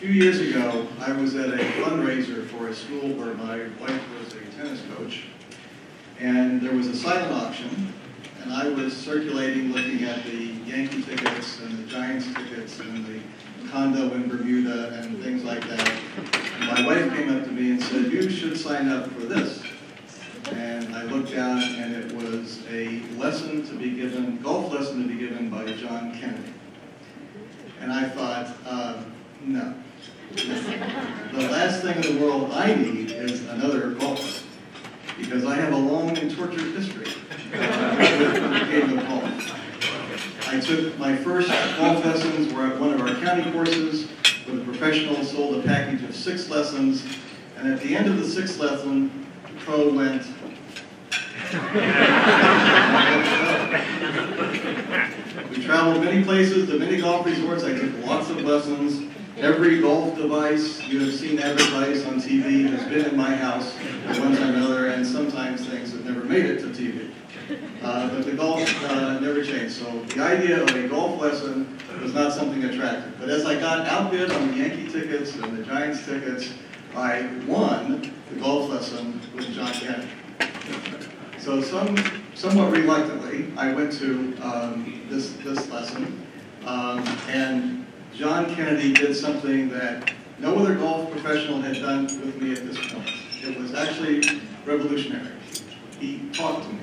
few years ago, I was at a fundraiser for a school where my wife was a tennis coach, and there was a silent auction, and I was circulating looking at the Yankee tickets and the Giants tickets and the condo in Bermuda and things like that. And my wife came up to me and said, "You should sign up for this." And I looked down, and it was a lesson to be given, golf lesson to be given by John Kennedy. And I thought, no. The last thing in the world I need is another golf lesson, because I have a long and tortured history with the game of golf. I took my first golf lessons were at one of our county courses where the professional sold a package of 6 lessons, and at the end of the 6th lesson, the pro went, we traveled many places to many golf resorts. I took lots of lessons. Every golf device you have seen advertised on TV has been in my house at one time or another, and sometimes things have never made it to TV. But the golf never changed. So the idea of a golf lesson was not something attractive. But as I got outbid on the Yankee tickets and the Giants tickets, I won the golf lesson with John Kennedy. So somewhat reluctantly, I went to this lesson, and John Kennedy did something that no other golf professional had done with me at this point. It was actually revolutionary. He talked to me.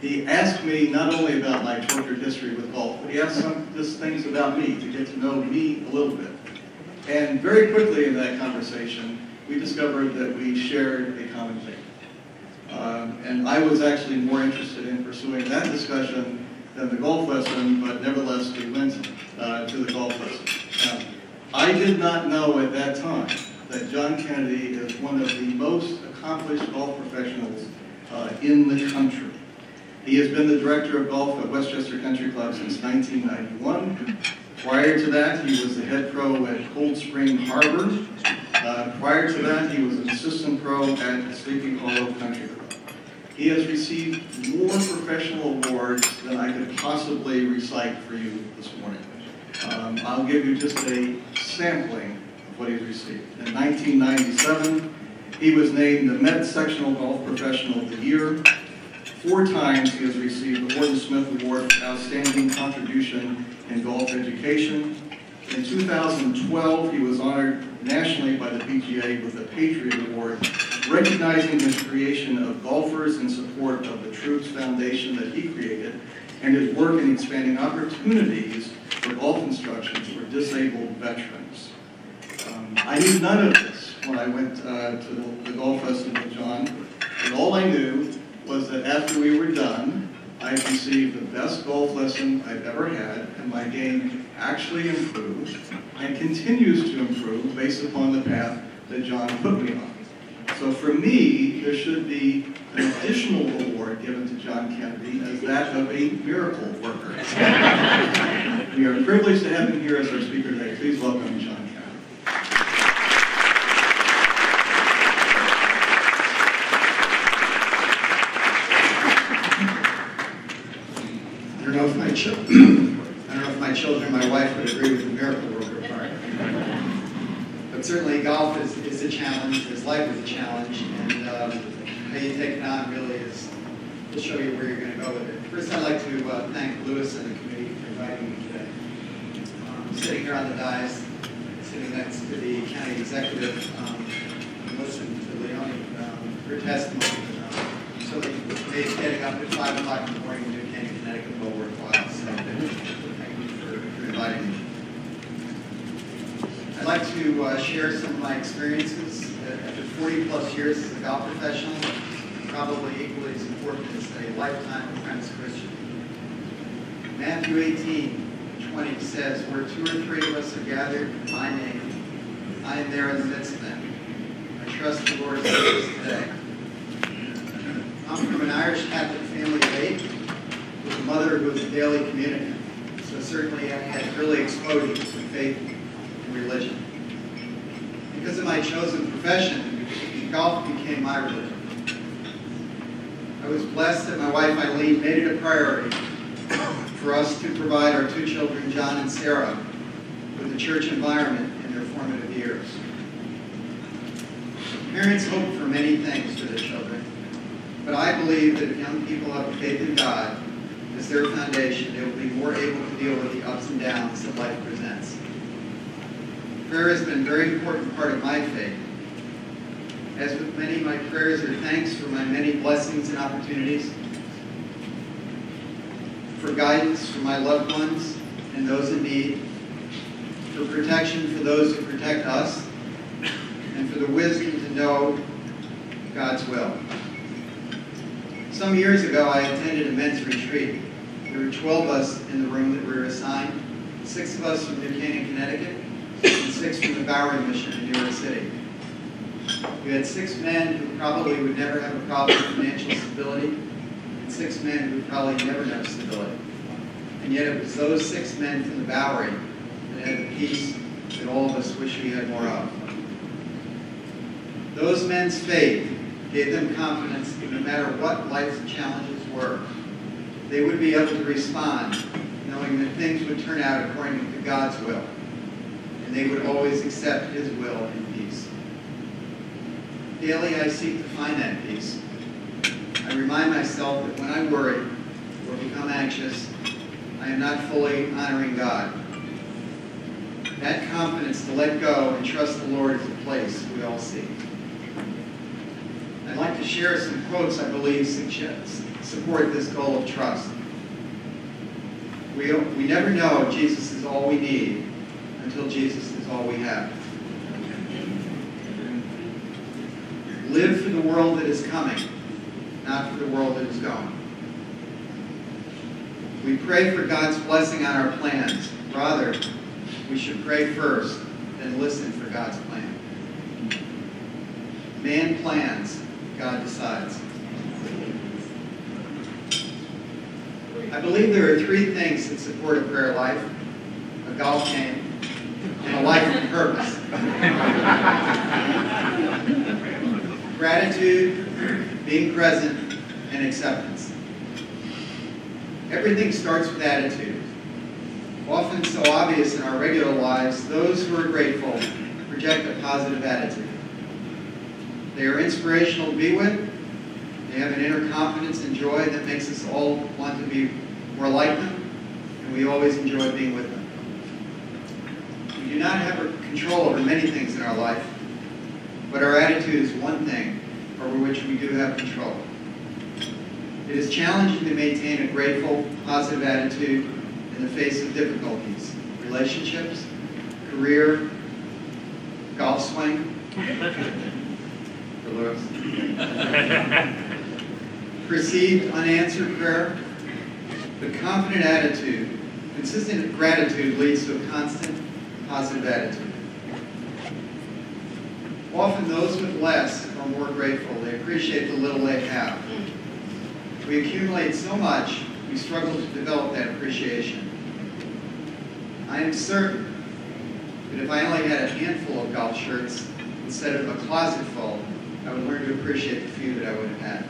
He asked me not only about my tortured history with golf, but he asked some just things about me to get to know me a little bit. And very quickly in that conversation, we discovered that we shared a common thing. And I was actually more interested in pursuing that discussion than the golf lesson, but nevertheless we went to the golf lesson. Now, I did not know at that time that John Kennedy is one of the most accomplished golf professionals in the country. He has been the director of golf at Westchester Country Club since 1991. Prior to that, he was the head pro at Cold Spring Harbor. Prior to that, he was an assistant pro at Sleepy Hollow Country Club. He has received more professional awards than I could possibly recite for you this morning. I'll give you just a sampling of what he's received. In 1997, he was named the Met Sectional Golf Professional of the Year. 4 times he has received the Horton Smith Award for Outstanding Contribution in Golf Education. In 2012, he was honored nationally by the PGA with the Patriot Award, recognizing his creation of golfers in support of the Troops Foundation that he created, and his work in expanding opportunities for golf instruction for disabled veterans. I knew none of this when I went to the golf lesson with John, and all I knew was that after we were done, I received the best golf lesson I've ever had, and my game actually improved and continues to improve based upon the path that John put me on. So for me, there should be an additional award given to John Kennedy as that of a miracle worker. We are privileged to have him here as our speaker today. Please welcome John Kennedy. I don't know if my children, my wife would agree with the miracle worker part. But certainly golf is a challenge, his life is a challenge, and how you take it on really is to show you where you're going to go with it. First, I'd like to thank Lewis and the committee for inviting me today. I'm sitting here on the dais, sitting next to the county executive, listening to Leonie, her testimony. So they made getting up at 5 o'clock in the morning to do Canyon, Connecticut well worthwhile. So thank you for inviting me. I'd like to share some of my experiences. After 40 plus years as a golf professional, probably equally as important as a lifetime apprentice Christian. Matthew 18:20 says, "Where 2 or 3 of us are gathered in my name, I am there in the midst of them." I trust the Lord says today. I'm from an Irish Catholic family of 8 with a mother who was a daily communicant. So certainly I had early exposure to faith and religion. Because of my chosen profession, golf became my religion. I was blessed that my wife Eileen made it a priority for us to provide our 2 children, John and Sarah, with the church environment in their formative years. Parents hope for many things for their children, but I believe that if young people have faith in God as their foundation, they will be more able to deal with the ups and downs that life presents. Prayer has been a very important part of my faith. As with many, my prayers are thanks for my many blessings and opportunities, for guidance for my loved ones and those in need, for protection for those who protect us, and for the wisdom to know God's will. Some years ago, I attended a men's retreat. There were 12 of us in the room that we were assigned, 6 of us from New Canaan, Connecticut, and 6 from the Bowery Mission in New York City. We had 6 men who probably would never have a problem with financial stability, and 6 men who would probably never know stability. And yet it was those 6 men from the Bowery that had the peace that all of us wish we had more of. Those men's faith gave them confidence that no matter what life's challenges were, they would be able to respond knowing that things would turn out according to God's will, and they would always accept His will in peace. Daily I seek to find that peace. I remind myself that when I worry or become anxious, I am not fully honoring God. That confidence to let go and trust the Lord is a place we all seek. I'd like to share some quotes I believe support this goal of trust. We never know Jesus is all we need until Jesus is all we have. Live for the world that is coming, not for the world that is going. We pray for God's blessing on our plans. Rather, we should pray first, then listen for God's plan. Man plans, God decides. I believe there are 3 things that support a prayer life: a golf game, and a life of purpose. Gratitude, being present, and acceptance. Everything starts with attitude. Often so obvious in our regular lives, those who are grateful project a positive attitude. They are inspirational to be with. They have an inner confidence and joy that makes us all want to be more like them, and we always enjoy being with them. We do not have control over many things in our life, but our attitude is one thing over which we do have control. It is challenging to maintain a grateful, positive attitude in the face of difficulties, relationships, career, golf swing, for Lewis, perceived unanswered prayer. But confident attitude, consistent gratitude leads to a constant, positive attitude. Often those with less are more grateful. They appreciate the little they have. We accumulate so much, we struggle to develop that appreciation. I am certain that if I only had a handful of golf shirts instead of a closet full, I would learn to appreciate the few that I would have had.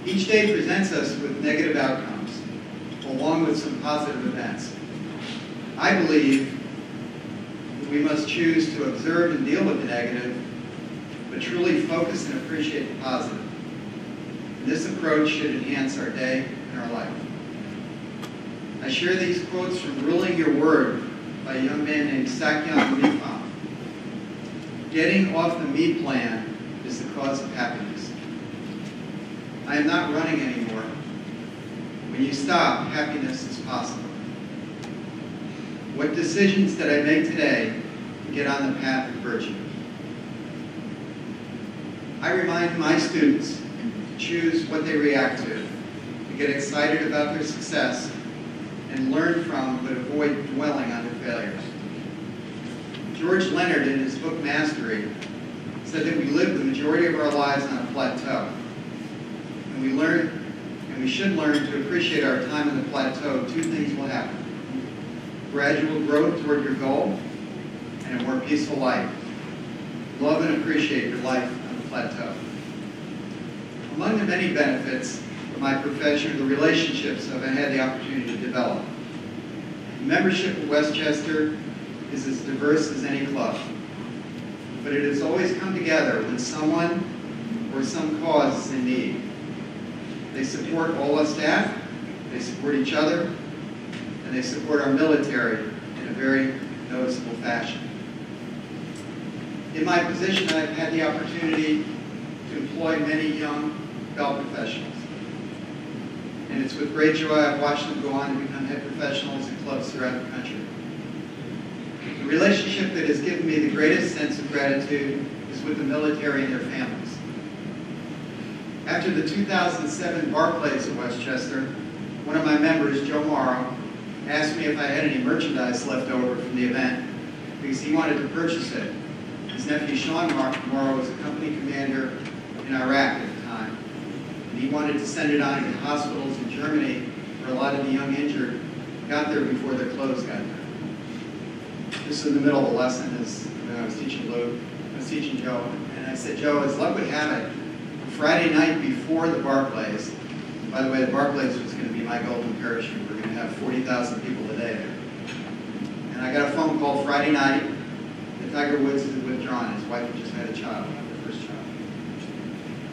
Each day presents us with negative outcomes, along with some positive events. I believe that we must choose to observe and deal with the negative, but truly focus and appreciate the positive. And this approach should enhance our day and our life. I share these quotes from Ruling Your Word by a young man named Sakyam Mifam. Getting off the me plan is the cause of happiness. I am not running anymore. When you stop, happiness is possible. What decisions did I make today to get on the path of virtue? I remind my students to choose what they react to get excited about their success, and learn from but avoid dwelling on their failures. George Leonard, in his book Mastery, said that we live the majority of our lives on a plateau. And we should learn to appreciate our time on the plateau. 2 things will happen: gradual growth toward your goal, and a more peaceful life. Love and appreciate your life on the plateau. Among the many benefits of my profession are the relationships that I've had the opportunity to develop. The membership of Westchester is as diverse as any club, but it has always come together when someone or some cause is in need. They support all our staff, they support each other, and they support our military in a very noticeable fashion. In my position, I've had the opportunity to employ many young golf professionals. And it's with great joy I've watched them go on to become head professionals in clubs throughout the country. The relationship that has given me the greatest sense of gratitude is with the military and their families. After the 2007 Barclays at Westchester, one of my members, Joe Morrow, asked me if I had any merchandise left over from the event because he wanted to purchase it. His nephew Sean Morrow was a company commander in Iraq at the time, and he wanted to send it on to hospitals in Germany where a lot of the young injured got there before their clothes got there. This was in the middle of a lesson when I was teaching Luke. I was teaching Joe, and I said, Joe, as luck would have it, Friday night before the Barclays, by the way, the Barclays was going to be my golden parachute. We're going to have 40,000 people a day there. And I got a phone call Friday night that Tiger Woods had withdrawn. His wife had just had a child, their first child.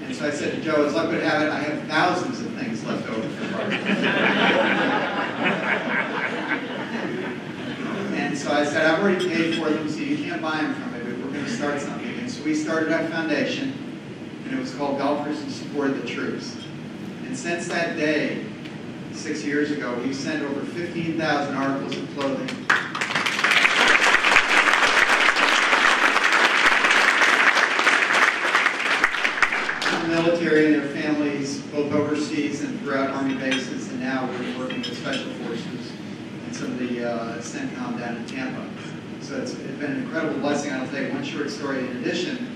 And so I said to Joe, as luck would have it, I have thousands of things left over for the Barclays. And so I said, I've already paid for them, so you can't buy them from me, but we're going to start something. And so we started our foundation, and it was called Golfers in Support of the Troops. And since that day, 6 years ago, we've sent over 15,000 articles of clothing. The military and their families, both overseas and throughout Army bases, and now we're working with Special Forces and some of the CENTCOM down in Tampa. So it's been an incredible blessing. I'll tell you one short story. In addition,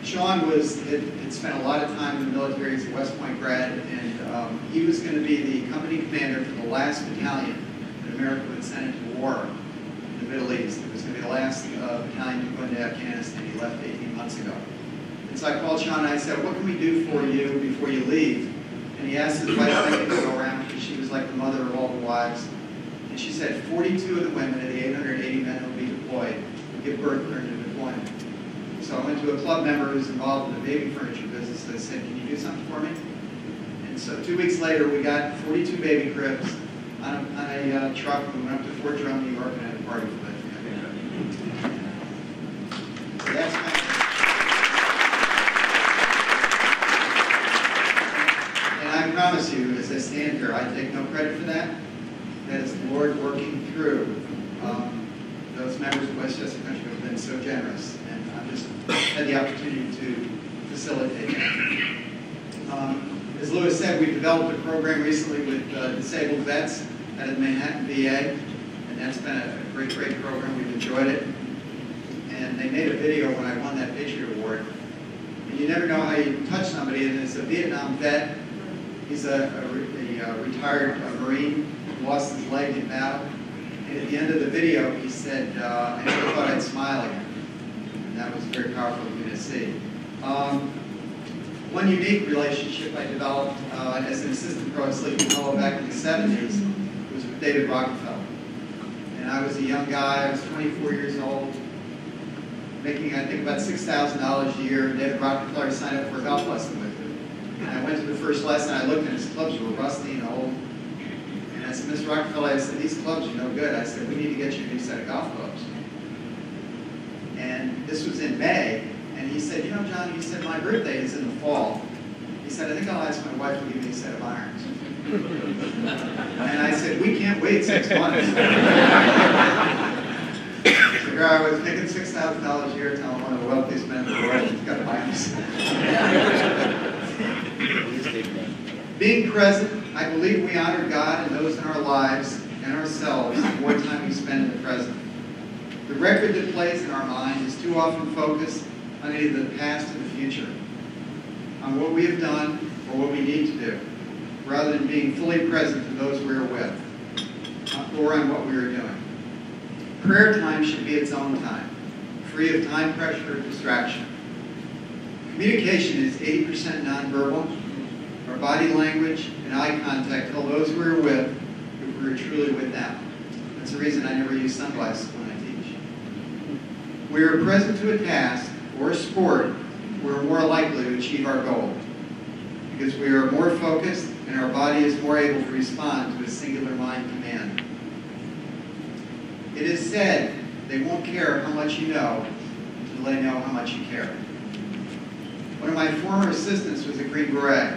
Sean had spent a lot of time in the military. He's a West Point grad, and he was going to be the company commander for the last battalion that America would send into war in the Middle East. It was going to be the last battalion to go into Afghanistan. He left 18 months ago. And so I called Sean and I said, what can we do for you before you leave? And he asked his wife if I could go around because she was like the mother of all the wives. And she said 42 of the women of the 880 men who would be deployed would give birth during the deployment. So I went to a club member who's involved in the baby furniture business and I said, can you do something for me? And so 2 weeks later, we got 42 baby cribs on a truck, and we went up to Fort Drum, New York, and had a party for that. So that's my... And I promise you, as I stand here, I take no credit for that. That is the Lord working through those members of Westchester Country who have been so generous. And I've just had the opportunity to facilitate that. As Lewis said, we've developed a program recently with disabled vets out of Manhattan, VA, and that's been a great program. We've enjoyed it. And they made a video when I won that Patriot Award. And you never know how you touch somebody, and it's a Vietnam vet. He's a retired Marine who lost his leg in battle. And at the end of the video, he said, I never thought I'd smile again. And that was very powerful for me to see. One unique relationship I developed as an assistant pro at Sleepy Hollow back in the 70s was with David Rockefeller. And I was a young guy, I was 24 years old, making, I think, about $6,000 a year. And David Rockefeller signed up for a golf lesson with him. And I went to the first lesson, I looked at his clubs were rusty and old. And I said, Mr. Rockefeller, I said, these clubs are no good. I said, we need to get you a new set of golf clubs. And this was in May. And he said, you know, John, he said, my birthday is in the fall. He said, I think I'll ask my wife to give me a set of irons. And I said, we can't wait 6 months. So here I was making $6,000 a year, telling one of the wealthiest men in the world he's got to buy him. Being present, I believe we honor God and those in our lives and ourselves the more time we spend in the present. The record that plays in our mind is too often focused on either the past or the future, on what we have done or what we need to do, rather than being fully present to those we are with, or on what we are doing. Prayer time should be its own time, free of time pressure or distraction. Communication is 80% nonverbal. Our body language and eye contact tell those we are with if we are truly with them. the reason I never use sunglasses when I teach. We are present to a task or a sport, we're more likely to achieve our goal because we are more focused and our body is more able to respond to a singular mind command. It is said they won't care how much you know until they know how much you care. One of my former assistants was a Green Beret,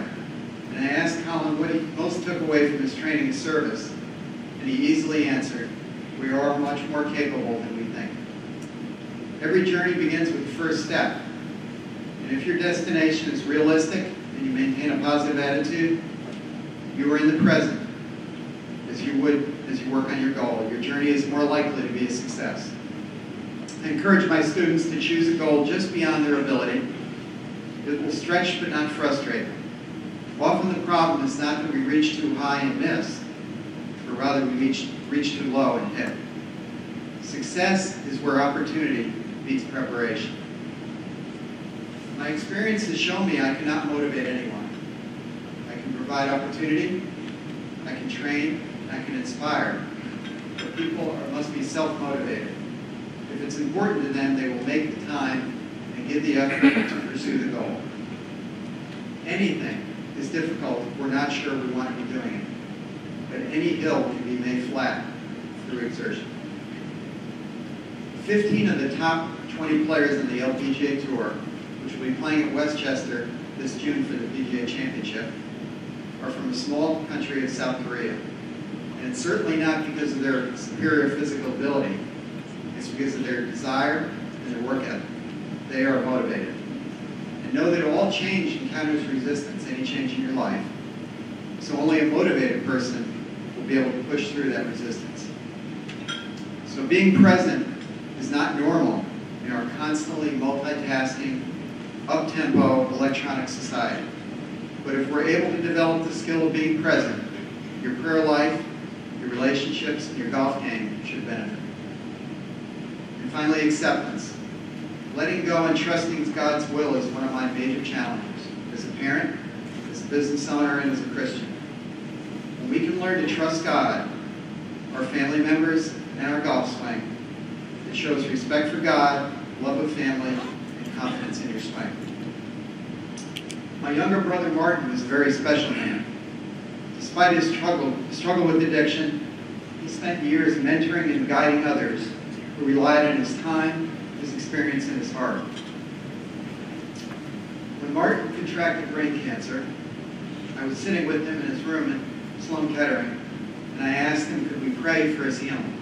and I asked Colin what he most took away from his training and service, and he easily answered, "We are much more capable than we think." Every journey begins with the first step, and if your destination is realistic and you maintain a positive attitude, you are in the present as you would as you work on your goal. Your journey is more likely to be a success. I encourage my students to choose a goal just beyond their ability. It will stretch but not frustrate them. Often the problem is not that we reach too high and miss, but rather we reach too low and hit. Success is where opportunity beats preparation. My experience has shown me I cannot motivate anyone. I can provide opportunity, I can train, and I can inspire, but people must be self-motivated. If it's important to them, they will make the time and give the effort to pursue the goal. Anything is difficult if we're not sure we want to be doing it, but any hill can be made flat through exertion. 15 of the top 20 players in the LPGA Tour, which will be playing at Westchester this June for the PGA Championship, are from a small country of South Korea. And it's certainly not because of their superior physical ability. It's because of their desire and their work ethic. They are motivated. And know that all change encounters resistance, any change in your life. So only a motivated person will be able to push through that resistance. So being present is not normal in our constantly multitasking, up-tempo, electronic society. But if we're able to develop the skill of being present, your prayer life, your relationships, and your golf game should benefit. And finally, acceptance. Letting go and trusting God's will is one of my major challenges as a parent, as a business owner, and as a Christian. When we can learn to trust God, our family members, and our golf swing, it shows respect for God, love of family, and confidence in your swing. My younger brother Martin was a very special man. Despite his struggle with addiction, he spent years mentoring and guiding others who relied on his time, his experience, and his heart. When Martin contracted brain cancer, I was sitting with him in his room in Sloan Kettering, and I asked him, could we pray for his healing?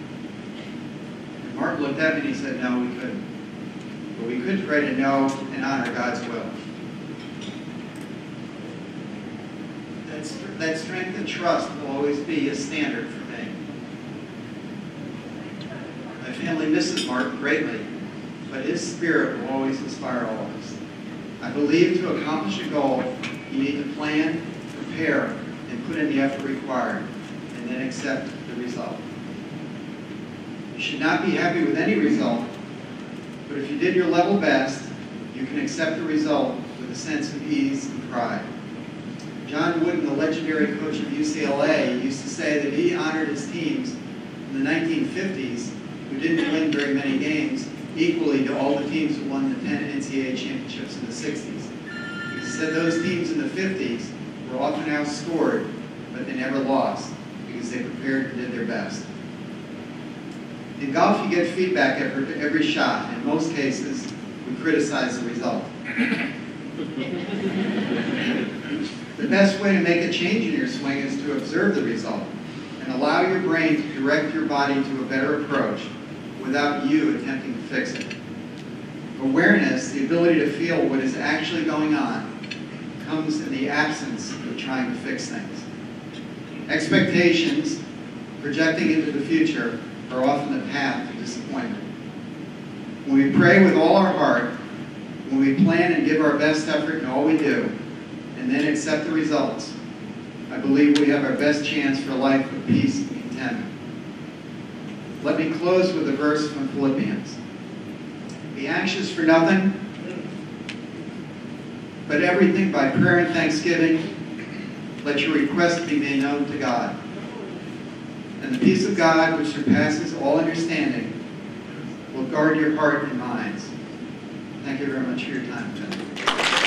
And Martin looked at me and he said, no, we couldn't. But we could pray to know and honor God's will. That strength and trust will always be a standard for me. My family misses Martin greatly, but his spirit will always inspire all of us. I believe to accomplish a goal, you need to plan, prepare, and put in the effort required, and then accept the result. You should not be happy with any result, but if you did your level best, you can accept the result with a sense of ease and pride. John Wooden, the legendary coach of UCLA, used to say that he honored his teams in the 1950s who didn't win very many games equally to all the teams who won the 10 NCAA championships in the 60s. He said those teams in the 50s were often outscored, but they never lost because they prepared and did their best. In golf, you get feedback after every shot. In most cases, we criticize the result. The best way to make a change in your swing is to observe the result and allow your brain to direct your body to a better approach without you attempting to fix it. Awareness, the ability to feel what is actually going on, comes in the absence of trying to fix things. Expectations, projecting into the future, are often the path to disappointment. When we pray with all our heart, when we plan and give our best effort in all we do, and then accept the results, I believe we have our best chance for a life of peace and contentment. Let me close with a verse from Philippians. Be anxious for nothing, but everything by prayer and thanksgiving, let your requests be made known to God. And the peace of God, which surpasses all understanding, will guard your heart and minds. Thank you very much for your time today.